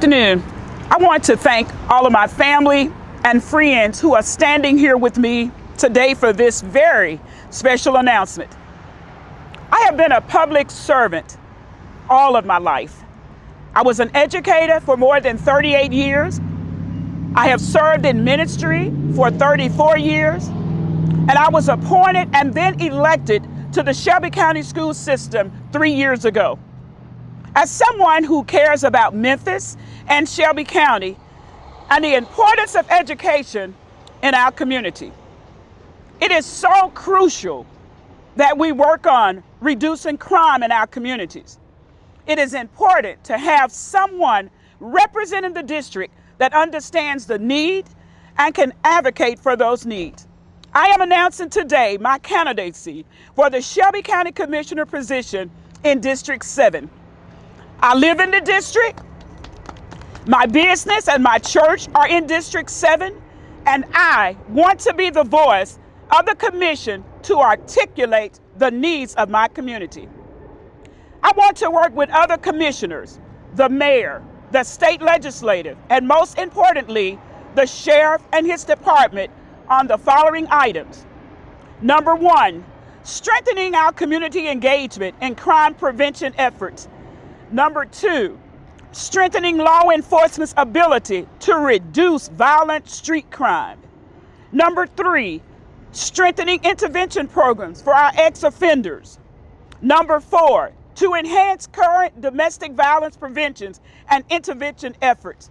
afternoon. I want to thank all of my family and friends who are standing here with me today for this very special announcement. I have been a public servant all of my life. I was an educator for more than 38 years. I have served in ministry for 34 years, and I was appointed and then elected to the Shelby County school system 3 years ago. As someone who cares about Memphis and Shelby County and the importance of education in our community, it is so crucial that we work on reducing crime in our communities. It is important to have someone representing the district that understands the need and can advocate for those needs. I am announcing today my candidacy for the Shelby County Commissioner position in District 7. I live in the district. My business and my church are in District 7, and I want to be the voice of the commission to articulate the needs of my community. I want to work with other commissioners, the mayor, the state legislative, and most importantly, the sheriff and his department on the following items. Number one, strengthening our community engagement in crime prevention efforts. Number two, strengthening law enforcement's ability to reduce violent street crime. Number three, strengthening intervention programs for our ex-offenders. Number four, to enhance current domestic violence preventions and intervention efforts.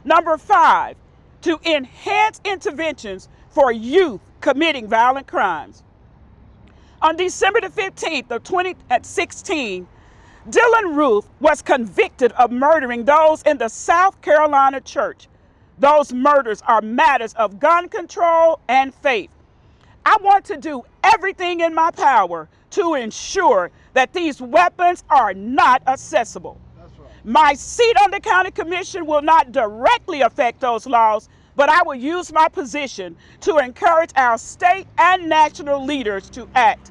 Number five, to enhance interventions for youth committing violent crimes. On December the 15th of 2016, Dylan Ruth was convicted of murdering those in the South Carolina church. Those murders are matters of gun control and faith. I want to do everything in my power to ensure that these weapons are not accessible. That's right. My seat on the county commission will not directly affect those laws, but I will use my position to encourage our state and national leaders to act.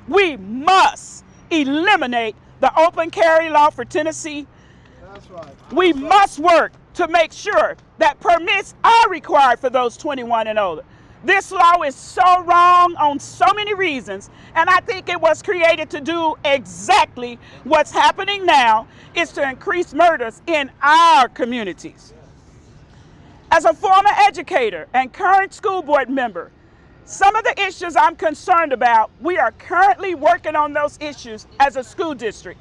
We must eliminate the open carry law for Tennessee. That's right. We must work to make sure that permits are required for those 21 and older. This law is so wrong on so many reasons, and I think it was created to do exactly what's happening now, is to increase murders in our communities. As a former educator and current school board member, some of the issues I'm concerned about, we are currently working on those issues as a school district.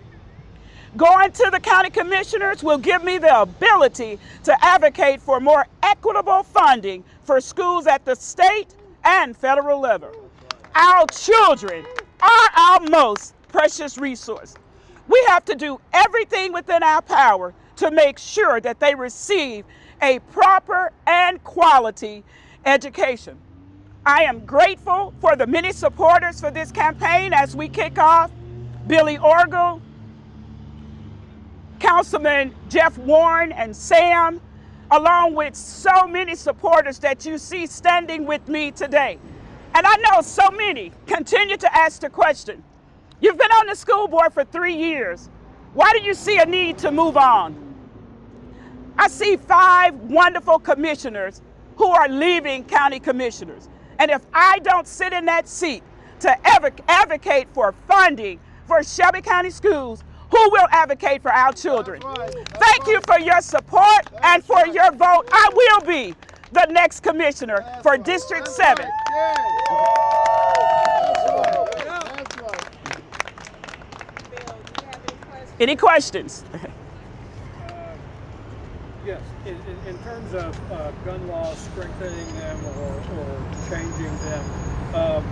Going to the county commissioners will give me the ability to advocate for more equitable funding for schools at the state and federal level. Our children are our most precious resource. We have to do everything within our power to make sure that they receive a proper and quality education. I am grateful for the many supporters for this campaign as we kick off. Billy Orgel, Councilman Jeff Warren and Sam, along with so many supporters that you see standing with me today. And I know so many continue to ask the question, you've been on the school board for 3 years. Why do you see a need to move on? I see 5 wonderful commissioners who are leaving county commissioners. And if I don't sit in that seat to advocate for funding for Shelby County schools, who will advocate for our children? Thank you for your support and for your vote. I will be the next commissioner for District 7. Any questions? Yes, in terms of gun laws, strengthening them or changing them,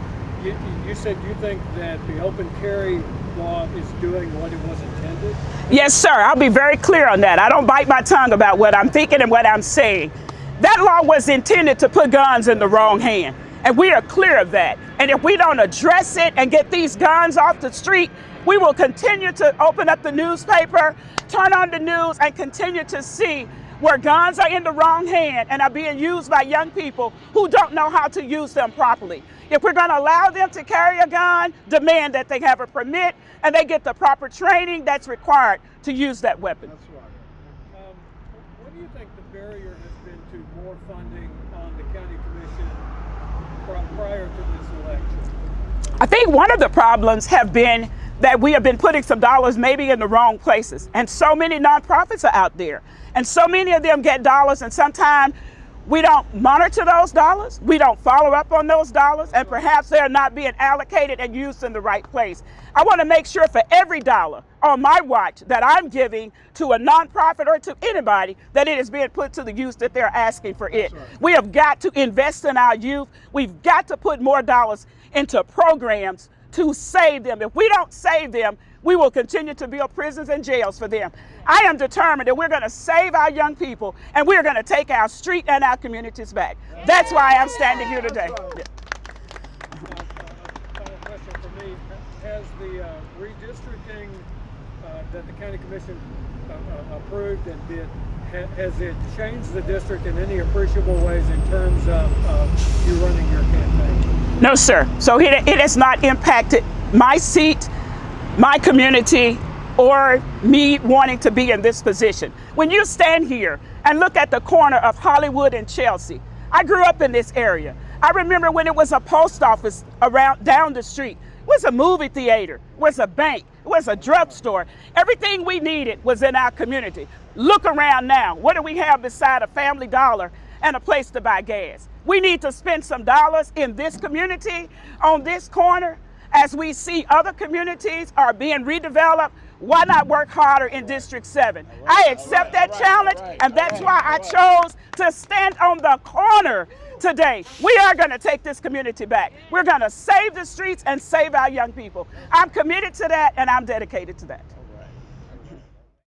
you said you think that the open carry law is doing what it was intended? Yes, sir. I'll be very clear on that. I don't bite my tongue about what I'm thinking and what I'm saying. That law was intended to put guns in the wrong hand, and we are clear of that. And if we don't address it and get these guns off the street, we will continue to open up the newspaper, turn on the news, and continue to see where guns are in the wrong hand and are being used by young people who don't know how to use them properly. If we're going to allow them to carry a gun, demand that they have a permit and they get the proper training that's required to use that weapon. That's right. think the barrier has been to more funding on the county commission prior to this election? I think one of the problems have been that we have been putting some dollars maybe in the wrong places. And so many nonprofits are out there. And so many of them get dollars, and sometimes we don't monitor those dollars, we don't follow up on those dollars, and perhaps they're not being allocated and used in the right place. I want to make sure for every dollar on my watch that I'm giving to a nonprofit or to anybody that it is being put to the use that they're asking for it. Right. We have got to invest in our youth. We've got to put more dollars into programs to save them. If we don't save them, we will continue to build prisons and jails for them. I am determined that we're going to save our young people, and we're going to take our street and our communities back. That's why I'm standing here today. Yeah. Final question for me. Has the redistricting that the county commission approved and did, has it changed the district in any appreciable ways in terms of you running your campaign? No, sir. So it has not impacted my seat, my community, or me wanting to be in this position. When you stand here and look at the corner of Hollywood and Chelsea, I grew up in this area. I remember when it was a post office down the street. It was a movie theater, it was a bank, it was a drugstore. Everything we needed was in our community. Look around now. What do we have beside a Family Dollar and a place to buy gas? We need to spend some dollars in this community, on this corner. As we see other communities are being redeveloped, why not work harder in District 7? I accept that challenge, and that's why I chose to stand on the corner today. We are going to take this community back. We're going to save the streets and save our young people. I'm committed to that, and I'm dedicated to that.